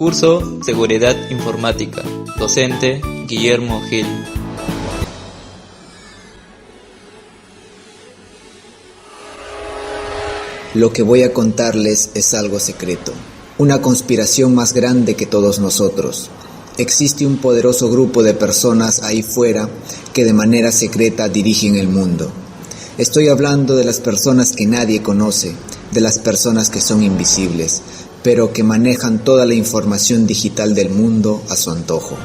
Curso Seguridad Informática. Docente Guillermo Gil. Lo que voy a contarles es algo secreto, una conspiración más grande que todos nosotros. Existe un poderoso grupo de personas ahí fuera que de manera secreta dirigen el mundo. Estoy hablando de las personas que nadie conoce, de las personas que son invisibles, pero que manejan toda la información digital del mundo a su antojo.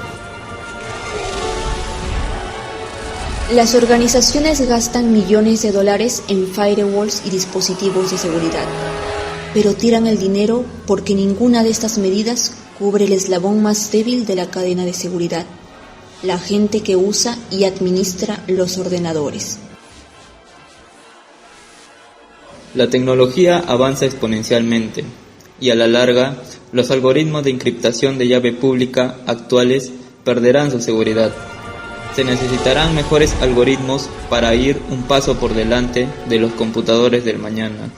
Las organizaciones gastan millones de dólares en firewalls y dispositivos de seguridad, pero tiran el dinero porque ninguna de estas medidas cubre el eslabón más débil de la cadena de seguridad, la gente que usa y administra los ordenadores. La tecnología avanza exponencialmente y a la larga, los algoritmos de encriptación de llave pública actuales perderán su seguridad. Se necesitarán mejores algoritmos para ir un paso por delante de los computadores del mañana.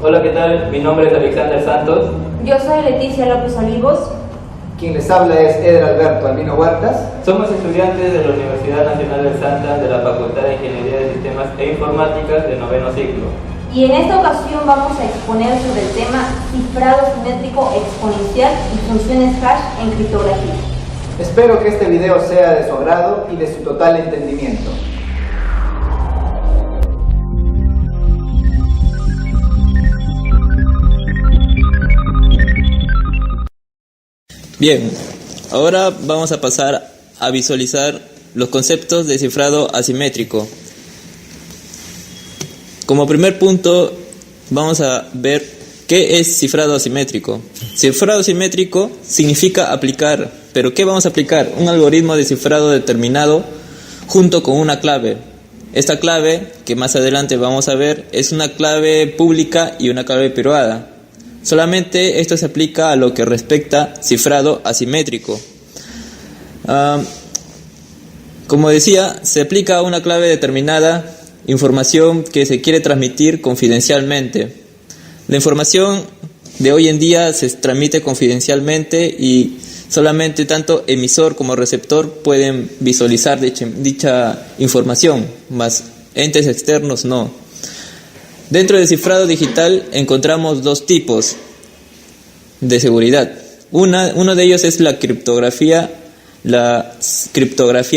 Hola, ¿qué tal? Mi nombre es Alexander Santos. Yo soy Leticia López Olivos. Quien les habla es Eder Alberto Albino Huertas. Somos estudiantes de la Universidad Nacional del Santa de la Facultad de Ingeniería de Sistemas e Informáticas de noveno ciclo. Y en esta ocasión vamos a exponer sobre el tema cifrado simétrico exponencial y funciones hash en criptografía. Espero que este video sea de su agrado y de su total entendimiento. Bien, ahora vamos a pasar a visualizar los conceptos de cifrado asimétrico. Como primer punto, vamos a ver qué es cifrado asimétrico. Cifrado asimétrico significa aplicar, pero ¿qué vamos a aplicar? Un algoritmo de cifrado determinado junto con una clave. Esta clave, que más adelante vamos a ver, es una clave pública y una clave privada. Solamente esto se aplica a lo que respecta cifrado asimétrico. Como decía, se aplica a una clave determinada, información que se quiere transmitir confidencialmente. La información de hoy en día se transmite confidencialmente y solamente tanto emisor como receptor pueden visualizar dicha información, más entes externos no. Dentro del cifrado digital encontramos dos tipos de seguridad. Uno de ellos es la criptografía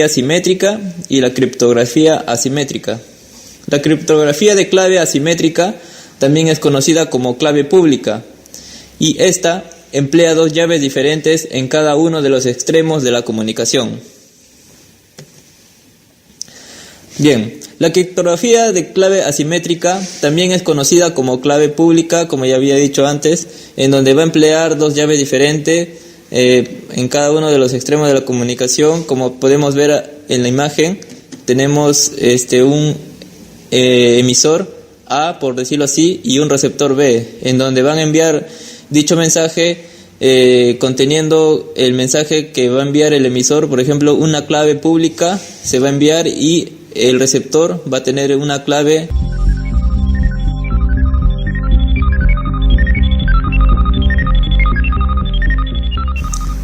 simétrica y la criptografía asimétrica. La criptografía de clave asimétrica también es conocida como clave pública y esta emplea dos llaves diferentes en cada uno de los extremos de la comunicación. Bien, la criptografía de clave asimétrica también es conocida como clave pública, como ya había dicho antes, en donde va a emplear dos llaves diferentes en cada uno de los extremos de la comunicación. Como podemos ver en la imagen, tenemos un emisor A, por decirlo así, y un receptor B, en donde van a enviar dicho mensaje conteniendo el mensaje que va a enviar el emisor. Por ejemplo, una clave pública se va a enviar y el receptor va a tener una clave.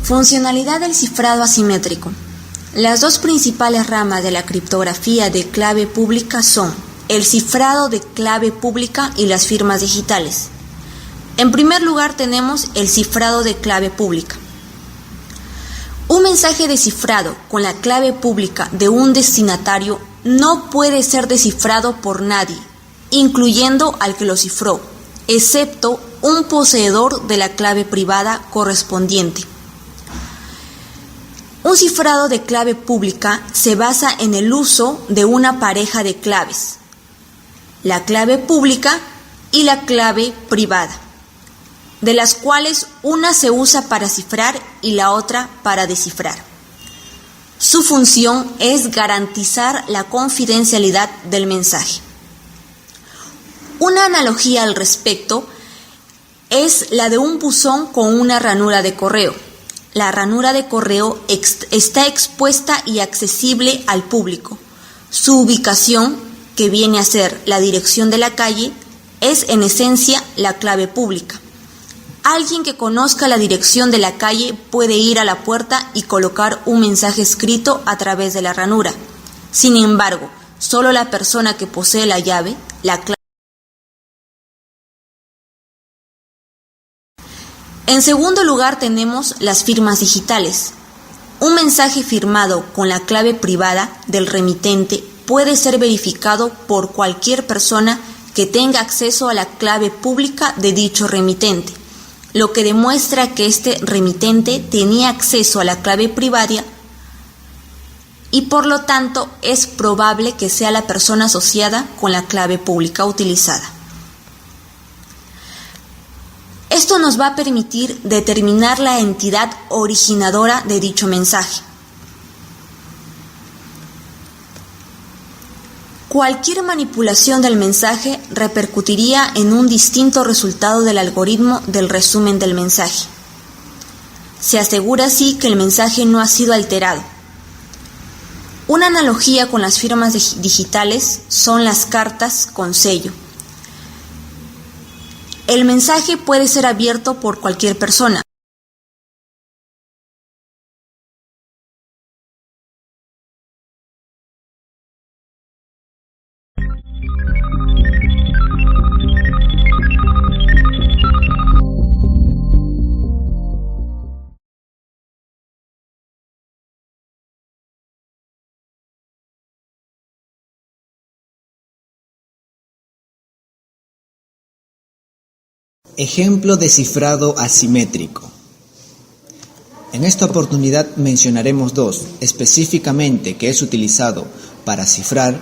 Funcionalidad del cifrado asimétrico. Las dos principales ramas de la criptografía de clave pública son el cifrado de clave pública y las firmas digitales. En primer lugar tenemos el cifrado de clave pública. Un mensaje descifrado con la clave pública de un destinatario no puede ser descifrado por nadie, incluyendo al que lo cifró, excepto un poseedor de la clave privada correspondiente. Un cifrado de clave pública se basa en el uso de una pareja de claves, la clave pública y la clave privada, de las cuales una se usa para cifrar y la otra para descifrar. Su función es garantizar la confidencialidad del mensaje. Una analogía al respecto es la de un buzón con una ranura de correo. la ranura de correo está expuesta y accesible al público. Su ubicación, que viene a ser la dirección de la calle, es en esencia la clave pública. Alguien que conozca la dirección de la calle puede ir a la puerta y colocar un mensaje escrito a través de la ranura. Sin embargo, solo la persona que posee la llave, la clave. En segundo lugar tenemos las firmas digitales. Un mensaje firmado con la clave privada del remitente puede ser verificado por cualquier persona que tenga acceso a la clave pública de dicho remitente, lo que demuestra que este remitente tenía acceso a la clave privada y por lo tanto es probable que sea la persona asociada con la clave pública utilizada. Esto nos va a permitir determinar la entidad originadora de dicho mensaje. Cualquier manipulación del mensaje repercutiría en un distinto resultado del algoritmo del resumen del mensaje. Se asegura así que el mensaje no ha sido alterado. Una analogía con las firmas digitales son las cartas con sello. El mensaje puede ser abierto por cualquier persona. Ejemplo de cifrado asimétrico. En esta oportunidad mencionaremos dos, específicamente que es utilizado para cifrar,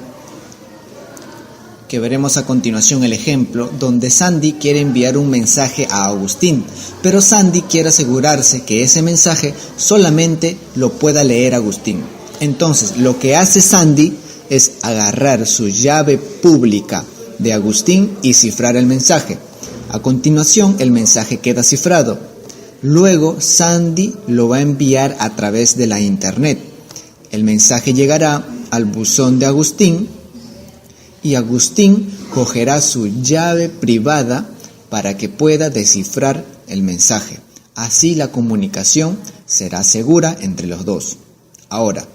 que veremos a continuación el ejemplo, donde Sandy quiere enviar un mensaje a Agustín, pero Sandy quiere asegurarse que ese mensaje solamente lo pueda leer Agustín. Entonces, lo que hace Sandy es agarrar su llave pública de Agustín y cifrar el mensaje. A continuación, el mensaje queda cifrado. Luego, Sandy lo va a enviar a través de la internet. El mensaje llegará al buzón de Agustín y Agustín cogerá su llave privada para que pueda descifrar el mensaje. Así la comunicación será segura entre los dos. Ahora,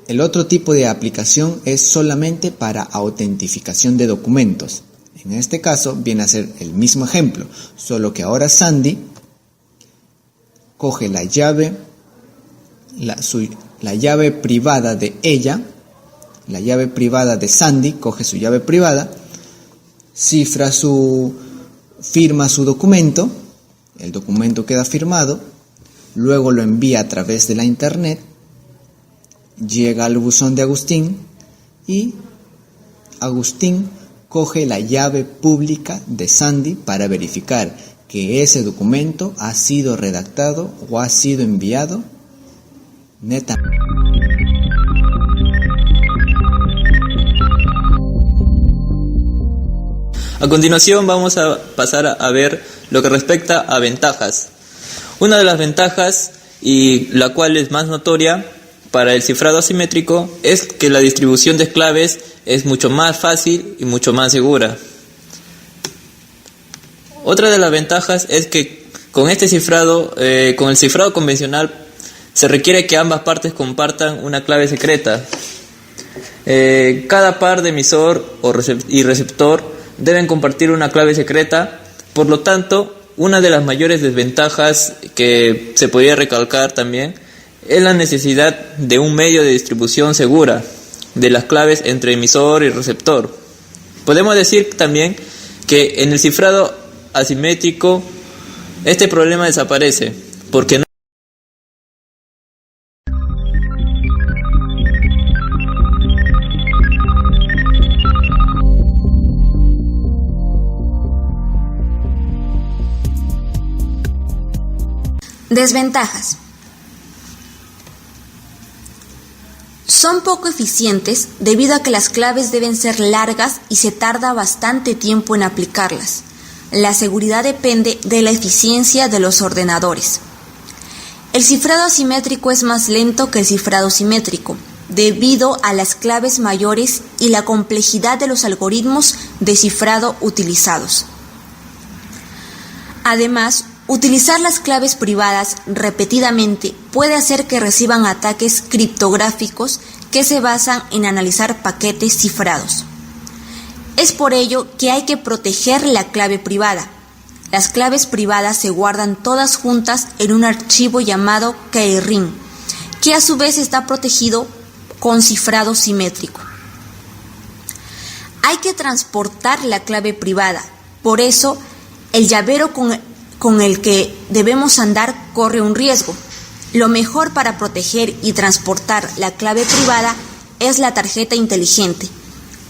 el otro tipo de aplicación es solamente para autentificación de documentos. En este caso viene a ser el mismo ejemplo, solo que ahora Sandy coge la llave privada de ella, la llave privada de Sandy, coge su llave privada, firma su documento, el documento queda firmado, luego lo envía a través de la internet, llega al buzón de Agustín y Agustín coge la llave pública de Sandy para verificar que ese documento ha sido redactado o ha sido enviado netamente. A continuación vamos a pasar a ver lo que respecta a ventajas. Una de las ventajas, y la cual es más notoria para el cifrado asimétrico, es que la distribución de claves es mucho más fácil y mucho más segura. Otra de las ventajas es que con este cifrado, con el cifrado convencional, se requiere que ambas partes compartan una clave secreta. Cada par de emisor y receptor deben compartir una clave secreta. Por lo tanto, una de las mayores desventajas que se podría recalcar también es la necesidad de un medio de distribución segura de las claves entre emisor y receptor. Podemos decir también que en el cifrado asimétrico este problema desaparece, porque no Desventajas. Son poco eficientes debido a que las claves deben ser largas y se tarda bastante tiempo en aplicarlas. La seguridad depende de la eficiencia de los ordenadores. El cifrado asimétrico es más lento que el cifrado simétrico, debido a las claves mayores y la complejidad de los algoritmos de cifrado utilizados. Además, utilizar las claves privadas repetidamente puede hacer que reciban ataques criptográficos que se basan en analizar paquetes cifrados. Es por ello que hay que proteger la clave privada. Las claves privadas se guardan todas juntas en un archivo llamado keyring, que a su vez está protegido con cifrado simétrico. Hay que transportar la clave privada, por eso el llavero con el que debemos andar corre un riesgo. Lo mejor para proteger y transportar la clave privada es la tarjeta inteligente.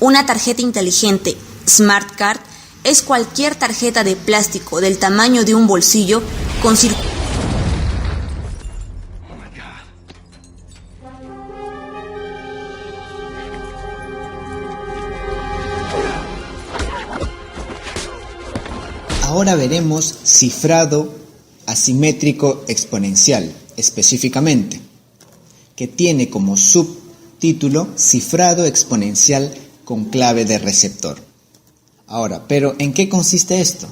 Una tarjeta inteligente Smart Card es cualquier tarjeta de plástico del tamaño de un bolsillo con Ahora veremos cifrado asimétrico exponencial, específicamente, que tiene como subtítulo cifrado exponencial con clave de receptor. Ahora, ¿pero en qué consiste esto?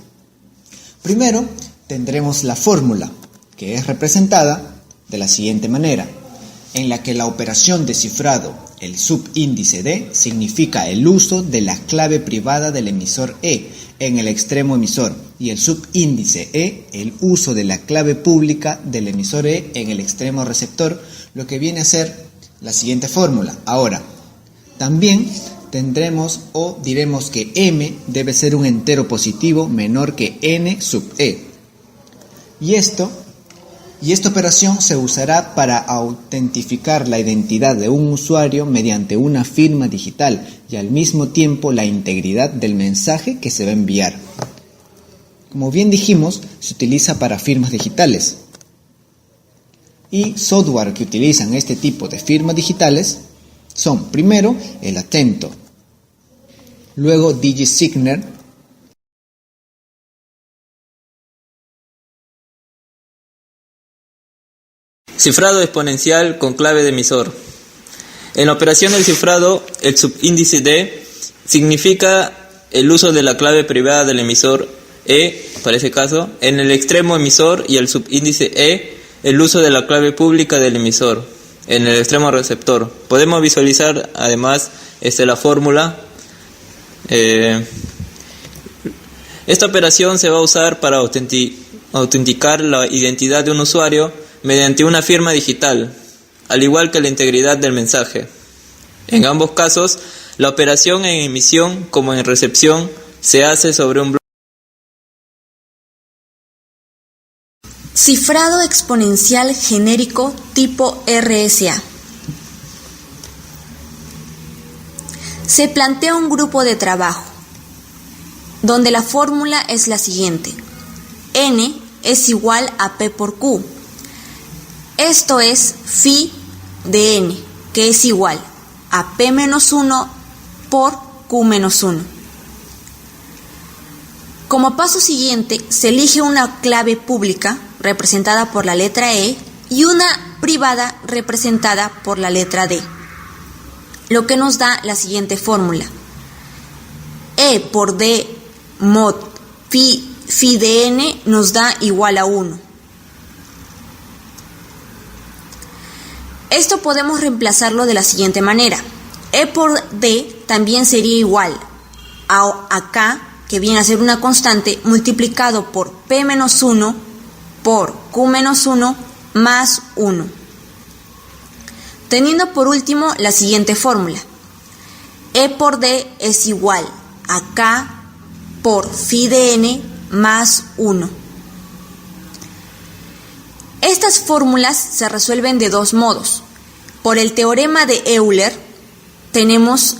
Primero, tendremos la fórmula, que es representada de la siguiente manera, en la que la operación de cifrado, el subíndice D, significa el uso de la clave privada del emisor E en el extremo emisor, y el subíndice E, el uso de la clave pública del emisor E en el extremo receptor, lo que viene a ser la siguiente fórmula. Ahora, también tendremos o diremos que M debe ser un entero positivo menor que N sub E. Y esta operación se usará para autentificar la identidad de un usuario mediante una firma digital y al mismo tiempo la integridad del mensaje que se va a enviar. Como bien dijimos, se utiliza para firmas digitales. Y software que utilizan este tipo de firmas digitales son, primero, el Atento, luego DigiSigner, Cifrado exponencial con clave de emisor. En la operación del cifrado, el subíndice D significa el uso de la clave privada del emisor E, para ese caso, en el extremo emisor, y el subíndice E, el uso de la clave pública del emisor, en el extremo receptor. Podemos visualizar además la fórmula. Esta operación se va a usar para autenticar la identidad de un usuario mediante una firma digital, al igual que la integridad del mensaje. En ambos casos, la operación en emisión como en recepción se hace sobre un bloque. Cifrado exponencial genérico tipo RSA. Se plantea un grupo de trabajo, donde la fórmula es la siguiente: N es igual a P por Q. Esto es phi de N, que es igual a P-1 por Q-1. Como paso siguiente, se elige una clave pública representada por la letra E y una privada representada por la letra D, lo que nos da la siguiente fórmula: E por D mod phi de N nos da igual a 1. Esto podemos reemplazarlo de la siguiente manera: E por D también sería igual a K, que viene a ser una constante, multiplicado por P-1 por Q-1 más 1. Teniendo por último la siguiente fórmula: E por D es igual a K por phi de N más 1. Estas fórmulas se resuelven de dos modos. Por el teorema de Euler tenemos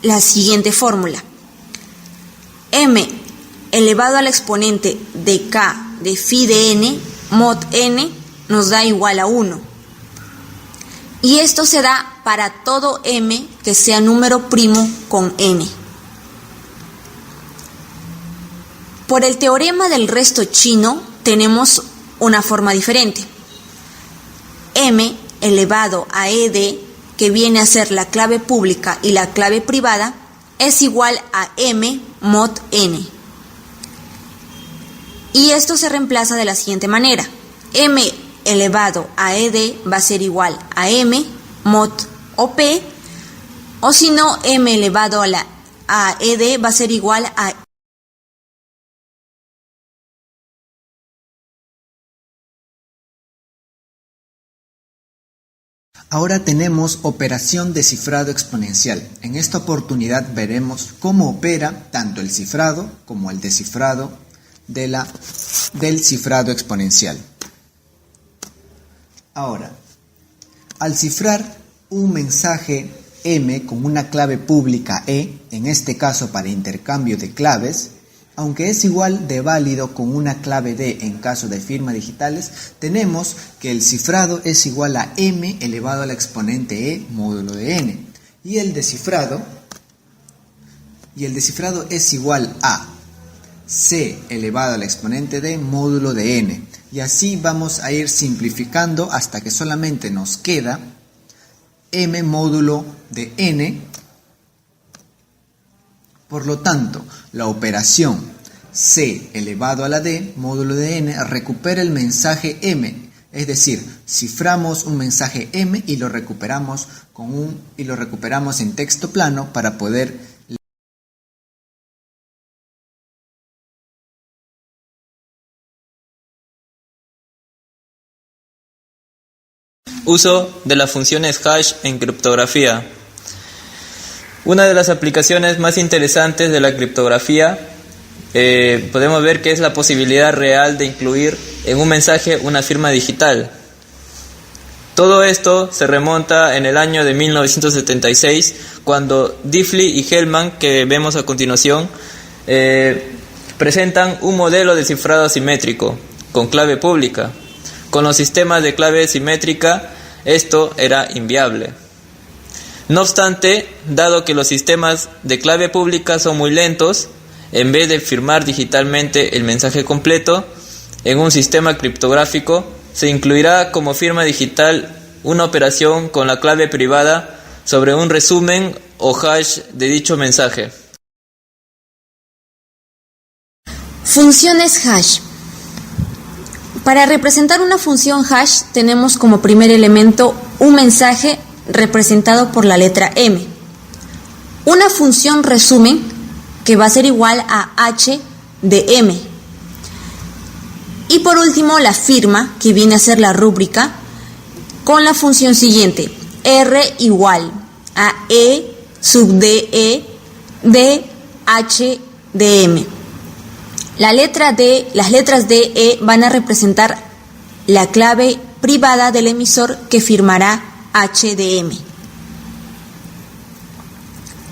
la siguiente fórmula: m elevado al exponente de k de phi de n mod n nos da igual a 1. Y esto se da para todo m que sea número primo con n. Por el teorema del resto chino tenemos una forma diferente. m elevado a ed, que viene a ser la clave pública y la clave privada, es igual a m mod n. Y esto se reemplaza de la siguiente manera. M elevado a ed va a ser igual a m mod op, o si no, m elevado a ed va a ser igual a Ahora tenemos operación de cifrado exponencial. En esta oportunidad veremos cómo opera tanto el cifrado como el descifrado del cifrado exponencial. Ahora, al cifrar un mensaje M con una clave pública E, en este caso para intercambio de claves, aunque es igual de válido con una clave D en caso de firmas digitales, tenemos que el cifrado es igual a M elevado al exponente E módulo de N. Y el descifrado es igual a C elevado al exponente D módulo de N. Y así vamos a ir simplificando hasta que solamente nos queda M módulo de N. Por lo tanto, la operación C elevado a la D módulo de N recupera el mensaje M, es decir, ciframos un mensaje M y lo recuperamos en texto plano para poder leer. Uso de las funciones hash en criptografía. Una de las aplicaciones más interesantes de la criptografía podemos ver que es la posibilidad real de incluir en un mensaje una firma digital. Todo esto se remonta en el año de 1976, cuando Diffley y Hellman, que vemos a continuación, presentan un modelo de cifrado asimétrico con clave pública. Con los sistemas de clave simétrica esto era inviable. No obstante, dado que los sistemas de clave pública son muy lentos, en vez de firmar digitalmente el mensaje completo, en un sistema criptográfico se incluirá como firma digital una operación con la clave privada sobre un resumen o hash de dicho mensaje. Funciones hash. Para representar una función hash tenemos como primer elemento un mensaje representado por la letra M, una función resumen que va a ser igual a h de m, y por último la firma, que viene a ser la rúbrica, con la función siguiente: r igual a e sub de de h de m. Las letras D, E van a representar la clave privada del emisor que firmará H de M.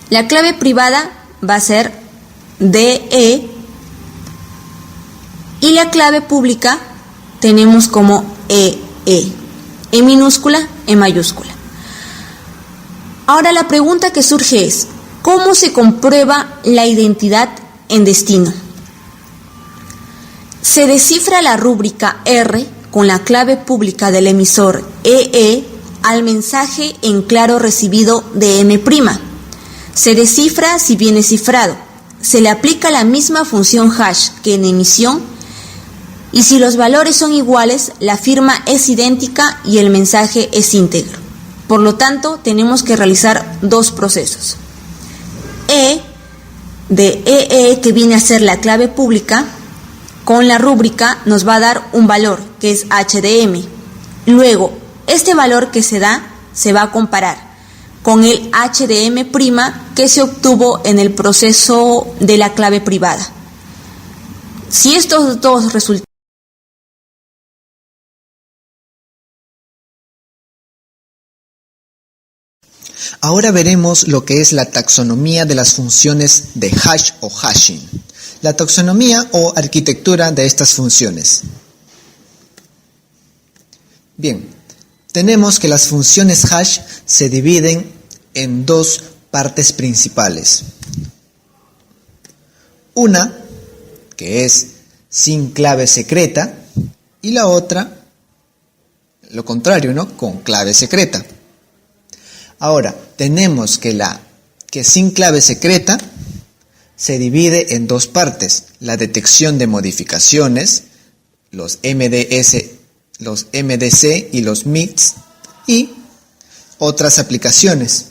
La clave privada va a ser DE y la clave pública tenemos como EE, E minúscula, E mayúscula. Ahora la pregunta que surge es: ¿cómo se comprueba la identidad en destino? Se descifra la rúbrica R con la clave pública del emisor EE al mensaje en claro recibido de M'. Se descifra si viene cifrado. Se le aplica la misma función hash que en emisión, y si los valores son iguales, la firma es idéntica y el mensaje es íntegro. Por lo tanto, tenemos que realizar dos procesos. E de EE, que viene a ser la clave pública, con la rúbrica nos va a dar un valor que es H de M. Luego, este valor que se da se va a comparar con el H de M' que se obtuvo en el proceso de la clave privada. Si estos dos resultados Ahora veremos lo que es la taxonomía de las funciones de hash o hashing. La taxonomía o arquitectura de estas funciones. Bien, tenemos que las funciones hash se dividen en dos partes principales. Una, que es sin clave secreta, y la otra, lo contrario, ¿no? Con clave secreta. Ahora, tenemos que sin clave secreta se divide en dos partes: la detección de modificaciones, los MDC y los MIDS, y otras aplicaciones.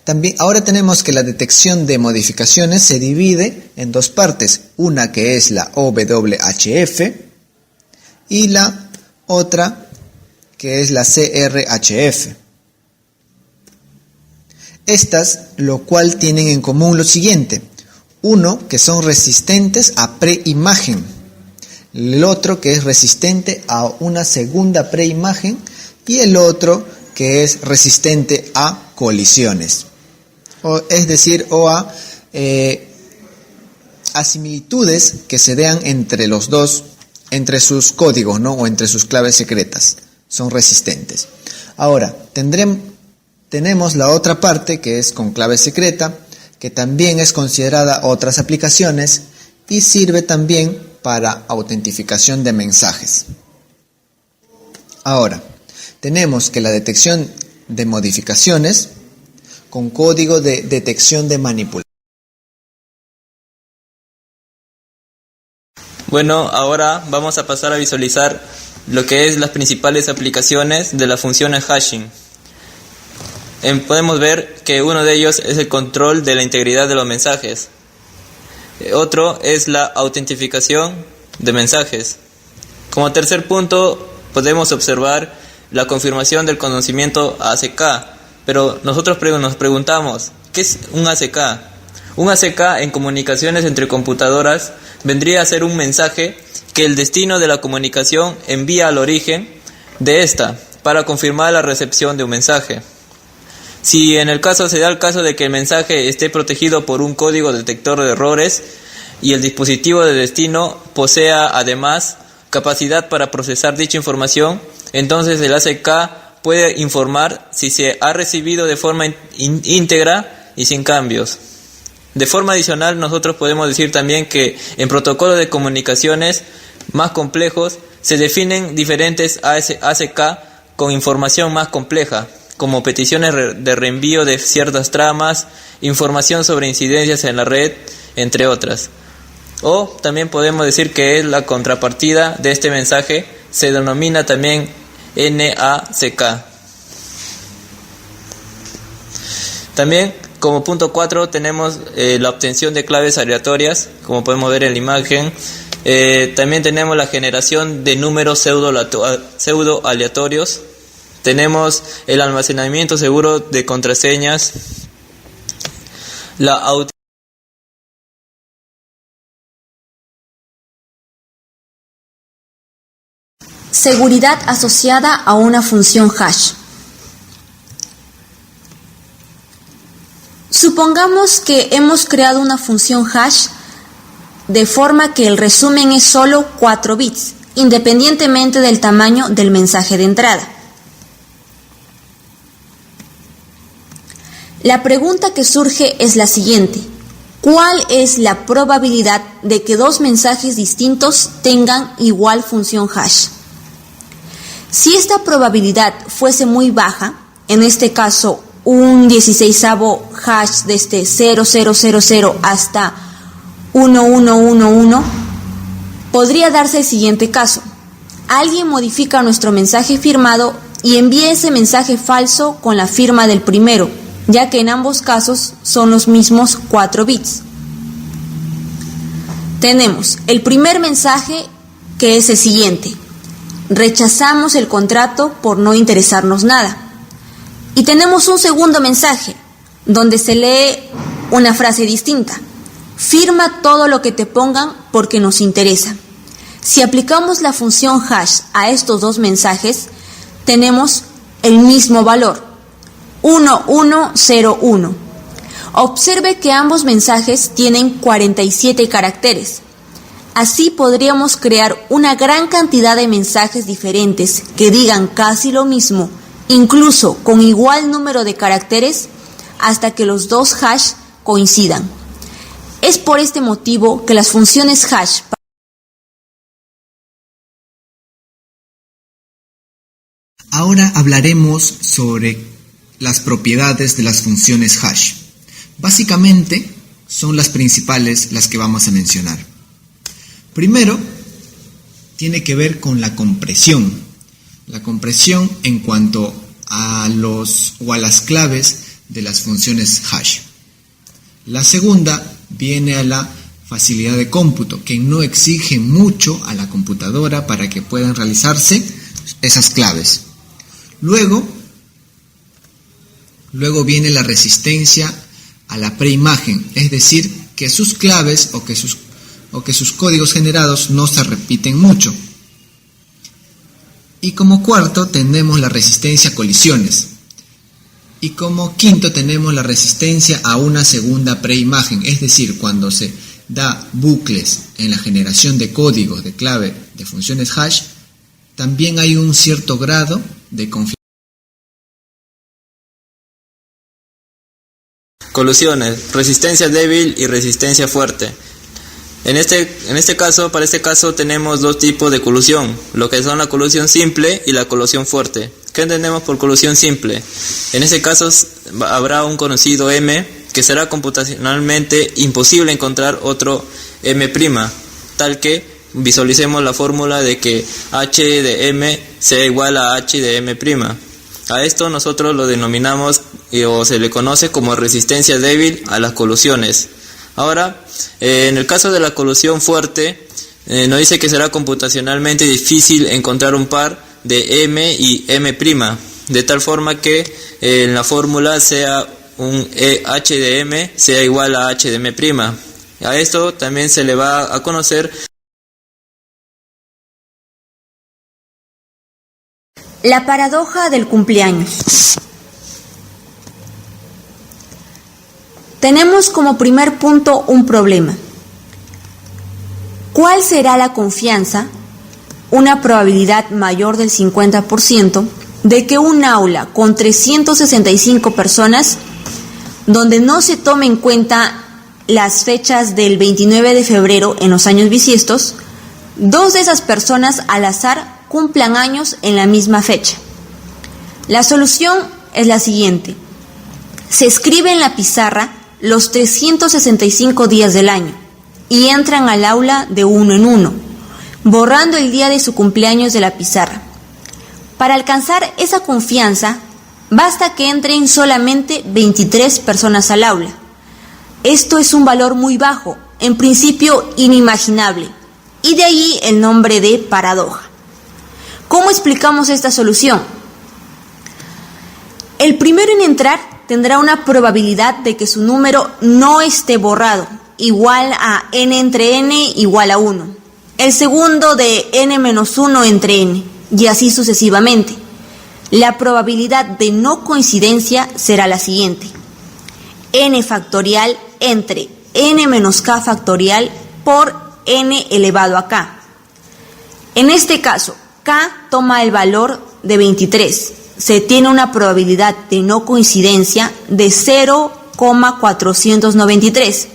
También, ahora tenemos que la detección de modificaciones se divide en dos partes, una que es la OWHF y la otra que es la CRHF. Estas, lo cual tienen en común lo siguiente: uno, que son resistentes a preimagen, el otro que es resistente a una segunda preimagen y el otro que es resistente a colisiones, a similitudes que se dan entre los dos, entre sus códigos, ¿no? O entre sus claves secretas, son resistentes. Ahora, tenemos la otra parte que es con clave secreta, que también es considerada otras aplicaciones y sirve también para autentificación de mensajes. Ahora, tenemos que la detección de modificaciones con código de detección de manipulación. Bueno, ahora vamos a pasar a visualizar lo que es las principales aplicaciones de la función hashing. Podemos ver que uno de ellos es el control de la integridad de los mensajes. Otro es la autentificación de mensajes. Como tercer punto, podemos observar la confirmación del conocimiento ACK. Pero nosotros nos preguntamos, ¿qué es un ACK? Un ACK en comunicaciones entre computadoras vendría a ser un mensaje que el destino de la comunicación envía al origen de esta para confirmar la recepción de un mensaje. Si en el caso se da el caso de que el mensaje esté protegido por un código detector de errores y el dispositivo de destino posea además capacidad para procesar dicha información, entonces el ACK puede informar si se ha recibido de forma íntegra y sin cambios. De forma adicional, nosotros podemos decir también que en protocolos de comunicaciones más complejos se definen diferentes ACK con información más compleja, como peticiones de reenvío de ciertas tramas, información sobre incidencias en la red, entre otras. O también podemos decir que es la contrapartida de este mensaje, se denomina también NACK. También como punto 4 tenemos la obtención de claves aleatorias, como podemos ver en la imagen. También tenemos la generación de números pseudo aleatorios. Tenemos el almacenamiento seguro de contraseñas. Seguridad asociada a una función hash. Supongamos que hemos creado una función hash de forma que el resumen es solo 4 bits, independientemente del tamaño del mensaje de entrada. La pregunta que surge es la siguiente: ¿cuál es la probabilidad de que dos mensajes distintos tengan igual función hash? Si esta probabilidad fuese muy baja, en este caso un 16avo hash desde 0000 hasta 1111, podría darse el siguiente caso: alguien modifica nuestro mensaje firmado y envía ese mensaje falso con la firma del primero, ya que en ambos casos son los mismos 4 bits. Tenemos el primer mensaje, que es el siguiente: rechazamos el contrato por no interesarnos nada. Y tenemos un segundo mensaje, donde se lee una frase distinta: firma todo lo que te pongan porque nos interesa. Si aplicamos la función hash a estos dos mensajes, tenemos el mismo valor, 1101. Observe que ambos mensajes tienen 47 caracteres. Así podríamos crear una gran cantidad de mensajes diferentes que digan casi lo mismo, incluso con igual número de caracteres, hasta que los dos hash coincidan. Es por este motivo que las funciones hash Ahora hablaremos sobre las propiedades de las funciones hash. Básicamente son las principales las que vamos a mencionar. Primero, tiene que ver con la compresión. La compresión en cuanto a las claves de las funciones hash. La segunda viene a la facilidad de cómputo, que no exige mucho a la computadora para que puedan realizarse esas claves. Luego viene la resistencia a la preimagen, es decir, que sus claves o que sus códigos generados no se repiten mucho. Y como cuarto tenemos la resistencia a colisiones. Y como quinto tenemos la resistencia a una segunda preimagen, es decir, cuando se da bucles en la generación de códigos de clave de funciones hash, también hay un cierto grado de confianza. Colusiones, resistencia débil y resistencia fuerte. Para este caso tenemos dos tipos de colusión, lo que son la colusión simple y la colusión fuerte. ¿Qué entendemos por colusión simple? En este caso habrá un conocido M que será computacionalmente imposible encontrar otro M', tal que visualicemos la fórmula de que H de M sea igual a H de M'. A esto nosotros lo denominamos o se le conoce como resistencia débil a las colusiones. Ahora, en el caso de la colusión fuerte, nos dice que será computacionalmente difícil encontrar un par de M y M', de tal forma que en la fórmula sea un H de M sea igual a H de M'. A esto también se le va a conocer la paradoja del cumpleaños. Tenemos como primer punto un problema. ¿Cuál será la confianza, una probabilidad mayor del 50%, de que un aula con 365 personas, donde no se tome en cuenta las fechas del 29 de febrero en los años bisiestos, dos de esas personas al azar cumplan años en la misma fecha? La solución es la siguiente. Se escribe en la pizarra los 365 días del año y entran al aula de uno en uno, borrando el día de su cumpleaños de la pizarra. Para alcanzar esa confianza, basta que entren solamente 23 personas al aula. Esto es un valor muy bajo, en principio inimaginable, y de ahí el nombre de paradoja. ¿Cómo explicamos esta solución? El primero en entrar tendrá una probabilidad de que su número no esté borrado, igual a n entre n igual a 1. El segundo de n menos 1 entre n, y así sucesivamente. La probabilidad de no coincidencia será la siguiente: n factorial entre n menos k factorial por n elevado a k. En este caso, k toma el valor de 23. Se tiene una probabilidad de no coincidencia de 0,493,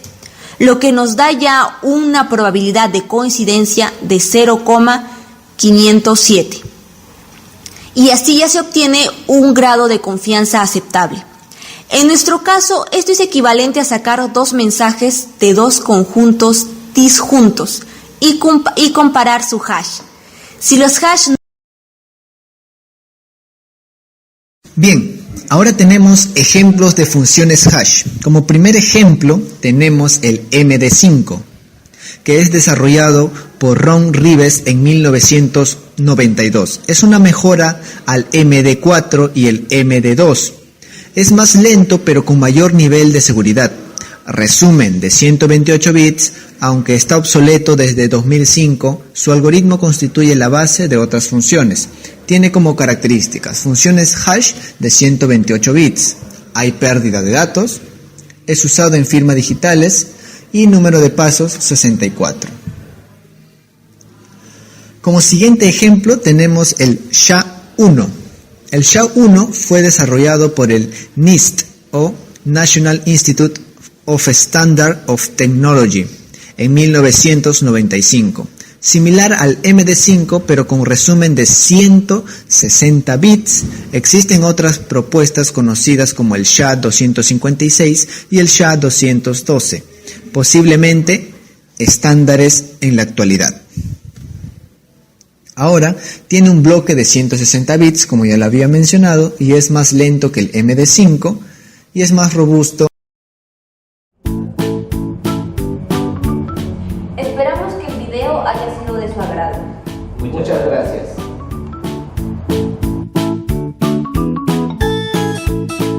lo que nos da ya una probabilidad de coincidencia de 0,507. Y así ya se obtiene un grado de confianza aceptable. En nuestro caso, esto es equivalente a sacar dos mensajes de dos conjuntos disjuntos y comparar su hash. Si los hash... Bien, ahora tenemos ejemplos de funciones hash. Como primer ejemplo tenemos el MD5, que es desarrollado por Ron Rives en 1992. Es una mejora al MD4 y el MD2. Es más lento pero con mayor nivel de seguridad. Resumen de 128 bits, aunque está obsoleto desde 2005, su algoritmo constituye la base de otras funciones. Tiene como características funciones hash de 128 bits, hay pérdida de datos, es usado en firmas digitales y número de pasos 64. Como siguiente ejemplo tenemos el SHA-1. El SHA-1 fue desarrollado por el NIST o National Institute of Standards of Technology en 1995. Similar al MD5 pero con resumen de 160 bits, existen otras propuestas conocidas como el SHA-256 y el SHA-212, posiblemente estándares en la actualidad. Ahora tiene un bloque de 160 bits, como ya lo había mencionado, y es más lento que el MD5 y es más robusto. Esperamos que el video haya sido de su agrado. Muchas gracias.